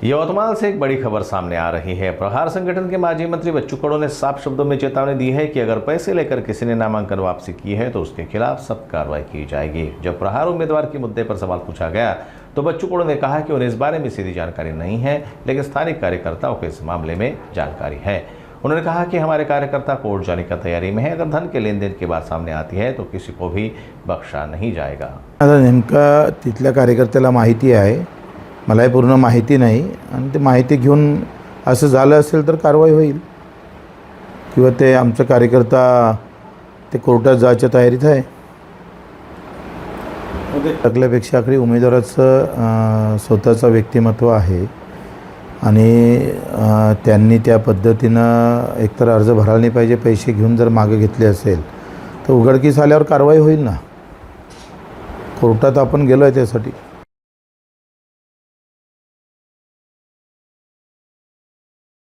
यवतमाल से एक बड़ी खबर सामने आ रही है। प्रहार संगठन के माजी मंत्री बच्चू कडू ने साफ शब्दों में चेतावनी दी है कि अगर पैसे लेकर किसी ने नामांकन वापसी की है तो उसके खिलाफ सख्त कार्रवाई की जाएगी। जब प्रहार उम्मीदवार के मुद्दे पर सवाल पूछा गया तो बच्चू कडू ने कहा कि उन्हें इस बारे में सीधी जानकारी नहीं है, लेकिन स्थानीय कार्यकर्ताओं को इस मामले में जानकारी है। उन्होंने कहा कि हमारे कार्यकर्ता कोर्ट जाने की तैयारी में है। अगर धन के लेन देन की बात सामने आती है तो किसी को भी बख्शा नहीं जाएगा। आता नेमका तिथल्या कार्यकर्त्याला माहिती आहे, मलाही पूर्ण माहिती नाही आणि ते माहिती घेऊन असं झालं असेल तर कारवाई होईल किंवा ते आमचे कार्यकर्ता ते कोर्टात जायच्या तयारीत आहे। टाकल्यापेक्षा आखरी उमेदवाराचं स्वतःचं व्यक्तिमत्व आहे आणि त्यांनी त्या पद्धतीनं एकतर अर्ज भरायला नाही पाहिजे, पैसे घेऊन जर मागे घेतले असेल तर उघडकीस आल्यावर कारवाई होईल ना। कोर्टात आपण गेलो आहे त्यासाठी।